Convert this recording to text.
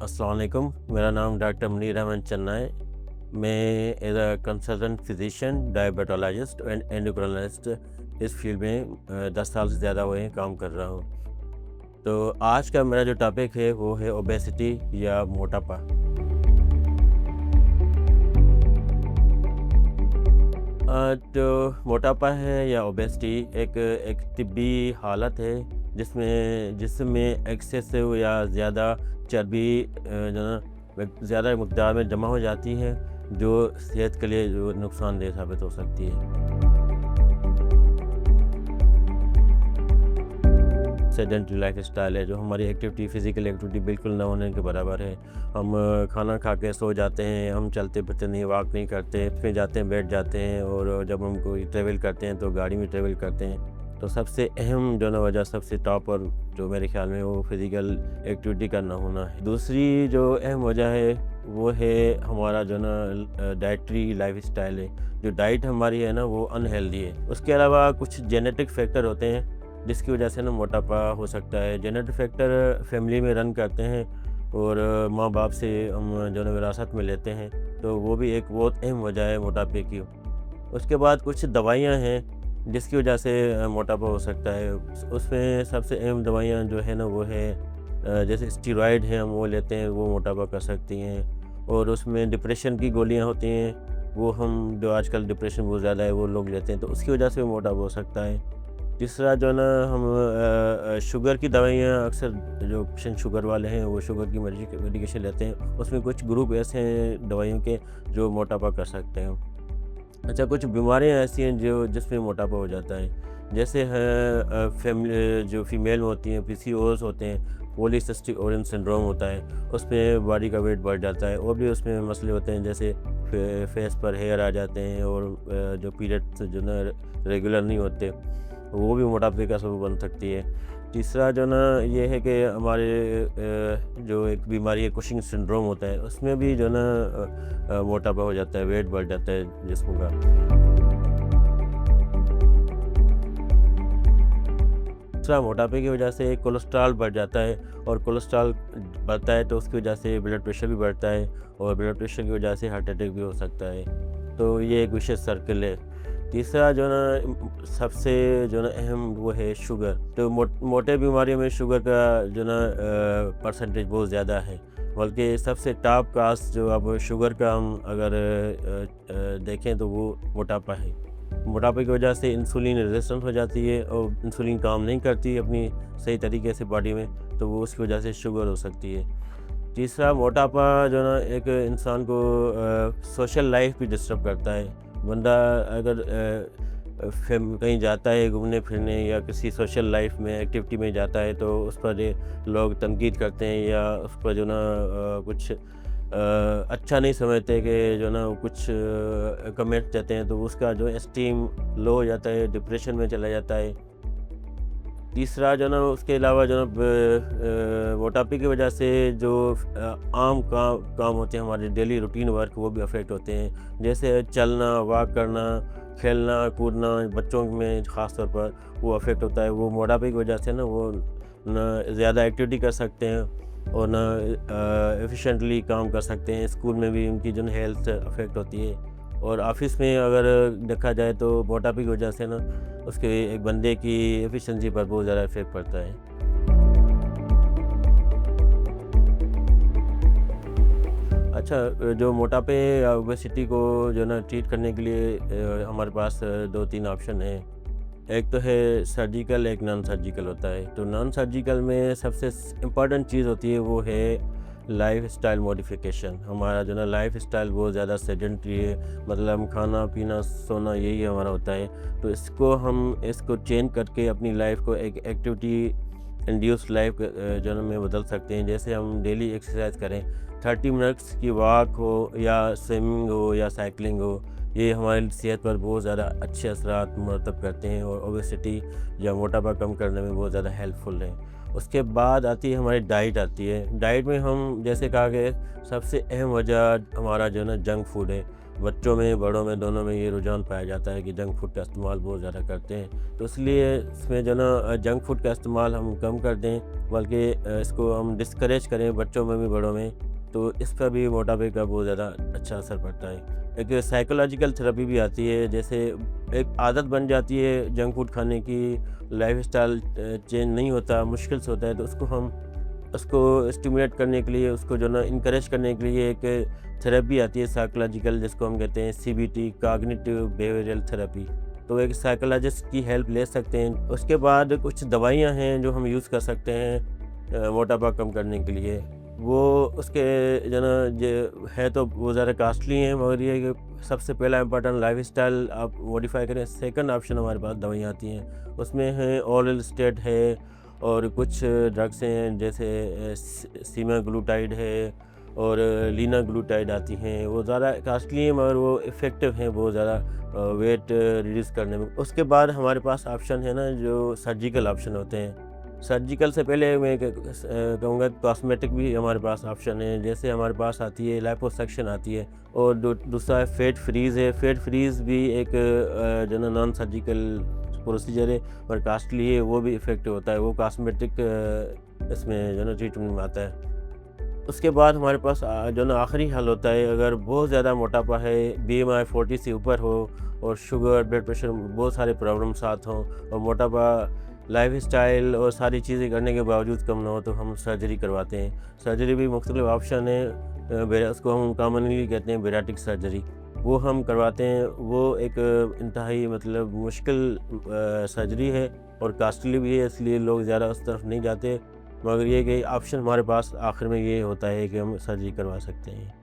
अस्सलाम वालेकुम। मेरा नाम डॉक्टर मुनीर अहमद चन्ना है। मैं as a consultant physician, diabetologist and endocrinologist इस फील्ड में 10 साल से ज़्यादा हुए हैं काम कर रहा हूँ। तो आज का मेरा जो टॉपिक है वो है ओबेसिटी या मोटापा। जो मोटापा है या ओबेसिटी एक एक तिब्बी हालत है जिसमें जिसमें एक्सेसिव या ज़्यादा चर्बी जो ना ज़्यादा मकदार में जमा हो जाती है, जो सेहत के लिए जो नुकसानदेह साबित हो सकती है। सेडेंटरी लाइफ स्टाइल है, जो हमारी एक्टिविटी फिज़िकल एक्टिविटी बिल्कुल ना होने के बराबर है। हम खाना खा के सो जाते हैं, हम चलते फिरते नहीं, वॉक नहीं करते, फिर जाते हैं बैठ जाते हैं, और जब हम कोई ट्रैवल करते हैं तो गाड़ी में ट्रैवल करते हैं। तो सबसे अहम जो ना वजह, सबसे टॉप और जो मेरे ख्याल में वो फिज़िकल एक्टिविटी का ना होना है। दूसरी जो अहम वजह है वो है हमारा जो ना डाइटरी लाइफ स्टाइल है। जो डाइट हमारी है ना वो अनहेल्दी है। उसके अलावा कुछ जेनेटिक फैक्टर होते हैं जिसकी वजह से ना मोटापा हो सकता है। जेनेटिक फैक्टर फैमिली में रन करते हैं और माँ बाप से हम जो है विरासत में लेते हैं, तो वो भी एक बहुत अहम वजह है मोटापे की। उसके बाद कुछ दवाइयाँ हैं जिसकी वजह से मोटापा हो सकता है। उसमें सबसे अहम दवाइयाँ जो है ना वो है जैसे स्टेरॉइड हैं, हम वो लेते हैं, वो मोटापा कर सकती हैं। और उसमें डिप्रेशन की गोलियाँ होती हैं, वो हम जो आजकल डिप्रेशन बहुत ज़्यादा है वो लोग लेते हैं, तो उसकी वजह से भी मोटापा हो सकता है। तीसरा जो ना हम शुगर की दवाइयाँ अक्सर, जो पेशेंट शुगर वाले हैं वो शुगर की मेडिकेशन लेते हैं, उसमें कुछ ग्रुप ऐसे हैं दवाइयों के जो मोटापा कर सकते हैं। अच्छा, कुछ बीमारियाँ ऐसी हैं जो जिसमें मोटापा हो जाता है, जैसे है फैमिली जो फीमेल होती हैं, पीसीओएस होते हैं, पॉलीसिस्टिक ओवरियन सिंड्रोम होता है, उसमें बॉडी का वेट बढ़ जाता है, और भी उसमें मसले होते हैं जैसे फेस पर हेयर आ जाते हैं, और जो पीरियड्स जो ना रेगुलर नहीं होते, वो भी मोटापे का सबब बन सकती है। तीसरा जो ना ये है कि हमारे जो एक बीमारी है कुशिंग सिंड्रोम होता है, उसमें भी जो ना मोटापा हो जाता है, वेट बढ़ जाता है जिस्म का। दूसरा, मोटापे की वजह से कोलेस्ट्रॉल बढ़ जाता है, और कोलेस्ट्रॉल बढ़ता है तो उसकी वजह से ब्लड प्रेशर भी बढ़ता है, और ब्लड प्रेशर की वजह से हार्ट अटैक भी हो सकता है। तो ये एक विशेष सर्कल है। तीसरा जो ना सबसे जो ना अहम वो है शुगर। तो मोटे बीमारियों में शुगर का जो ना परसेंटेज बहुत ज़्यादा है, बल्कि सबसे टॉप क्लास जो अब शुगर का हम अगर देखें तो वो मोटापा है। मोटापे की वजह से इंसुलिन रेजिस्टेंस हो जाती है, और इंसुलिन काम नहीं करती अपनी सही तरीके से बॉडी में, तो वो उसकी वजह से शुगर हो सकती है। तीसरा, मोटापा जो ना एक इंसान को सोशल लाइफ भी डिस्टर्ब करता है। बंदा अगर कहीं जाता है घूमने फिरने या किसी सोशल लाइफ में एक्टिविटी में जाता है, तो उस पर लोग तनकीद करते हैं, या उस पर जो ना कुछ अच्छा नहीं समझते कि जो ना कुछ कमेंट देते हैं, तो उसका जो एस्टीम लो हो जाता है, डिप्रेशन में चला जाता है। तीसरा जो ना उसके अलावा जो ना मोटापे की वजह से जो आम काम होते हैं हमारे डेली रूटीन वर्क, वो भी अफेक्ट होते हैं, जैसे चलना, वॉक करना, खेलना कूदना, बच्चों में ख़ास तौर पर वो अफेक्ट होता है। वो मोटापे की वजह से ना वो ना ज़्यादा एक्टिविटी कर सकते हैं, और ना एफिशिएंटली काम कर सकते हैं। स्कूल में भी उनकी जो हेल्थ अफेक्ट होती है, और ऑफिस में अगर देखा जाए तो मोटापे की वजह से ना उसके एक बंदे की एफिशिएंसी पर बहुत ज़्यादा इफेक्ट पड़ता है। अच्छा, जो मोटापे या ओबेसिटी को जो ना ट्रीट करने के लिए हमारे पास 2-3 ऑप्शन हैं। एक तो है सर्जिकल, एक नॉन सर्जिकल होता है। तो नॉन सर्जिकल में सबसे इम्पॉर्टेंट चीज़ होती है वो है लाइफ स्टाइल मॉडिफिकेशन। हमारा जो ना लाइफ स्टाइल बहुत ज़्यादा सेडेंटरी है, मतलब खाना पीना सोना यही हमारा होता है। तो इसको चेंज करके अपनी लाइफ को एक एक्टिविटी इंड्यूस लाइफ जो ना में बदल सकते हैं। जैसे हम डेली एक्सरसाइज करें, 30 मिनट्स की वॉक हो, या स्विमिंग हो, या साइकिलिंग हो, ये हमारी सेहत पर बहुत ज़्यादा अच्छे असरात मुरतब करते हैं, और ओबेसिटी या मोटापा कम करने में बहुत ज़्यादा हेल्पफुल है। उसके बाद आती है हमारी डाइट आती है। डाइट में हम जैसे कहा कि सबसे अहम वजह हमारा जो ना जंक फूड है, बच्चों में, बड़ों में, दोनों में ये रुझान पाया जाता है कि जंक फूड का इस्तेमाल बहुत ज़्यादा करते हैं। तो इसलिए इसमें जो ना जंक फूड का इस्तेमाल हम कम कर दें, बल्कि इसको हम डिस्करेज करें बच्चों में भी, बड़ों में, तो इस पर भी मोटापे का बहुत ज़्यादा अच्छा असर पड़ता है। एक साइकोलॉजिकल थेरेपी भी आती है, जैसे एक आदत बन जाती है जंक फूड खाने की, लाइफ़स्टाइल चेंज नहीं होता, मुश्किल से होता है, तो उसको स्टिमुलेट करने के लिए, उसको जो ना इनकरेज करने के लिए एक थेरेपी आती है साइकोलॉजिकल, जिसको हम कहते हैं सीबीटी, कॉग्निटिव बिहेवियरल थेरेपी। तो एक साइकोलॉजिस्ट की हेल्प ले सकते हैं। उसके बाद कुछ दवाइयाँ हैं जो हम यूज़ कर सकते हैं मोटापा कम करने के लिए। वो उसके जो ना जो है तो वो ज़्यादा कॉस्टली हैं, मगर ये है कि सबसे पहला इम्पोर्टेंट लाइफ़स्टाइल आप मॉडिफ़ाई करें। सेकंड ऑप्शन हमारे पास दवाइयाँ आती हैं, उसमें है ओरल स्टेट है, और कुछ ड्रग्स हैं जैसे सीमाग्लूटाइड है, और लीनाग्लूटाइड आती हैं। वो ज़्यादा कॉस्टली हैं, मगर वो इफ़ेक्टिव हैं बहुत ज़्यादा वेट रिड्यूस करने में। उसके बाद हमारे पास ऑप्शन है ना, जो सर्जिकल ऑप्शन होते हैं। सर्जिकल से पहले मैं कहूँगा कॉस्मेटिक भी हमारे पास ऑप्शन है, जैसे हमारे पास आती है लिपोसक्शन आती है, और दूसरा है फेट फ्रीज़ है। फेट फ्रीज़ भी एक जो ना नॉन सर्जिकल प्रोसीजर है, और कॉस्टली है, वो भी इफ़ेक्टिव होता है, वो कॉस्मेटिक इसमें जो ना ट्रीटमेंट में आता है। उसके बाद हमारे पास जो ना आखिरी हल होता है, अगर बहुत ज़्यादा मोटापा है, बीएमआई 40 से ऊपर हो, और शुगर, ब्लड प्रेशर, बहुत सारे प्रॉब्लम साथ हों, और मोटापा लाइफ़स्टाइल और सारी चीज़ें करने के बावजूद कम ना हो, तो हम सर्जरी करवाते हैं। सर्जरी भी मुख्तलिफ ऑप्शन है, उसको हम कॉमनली कहते हैं बैरिएट्रिक सर्जरी। वो हम करवाते हैं। वो एक इंतहाई मतलब मुश्किल सर्जरी है, और कॉस्टली भी है, इसलिए लोग ज़्यादा उस तरफ नहीं जाते। मगर ये कि ऑप्शन हमारे पास आखिर में ये होता है कि हम सर्जरी करवा सकते हैं।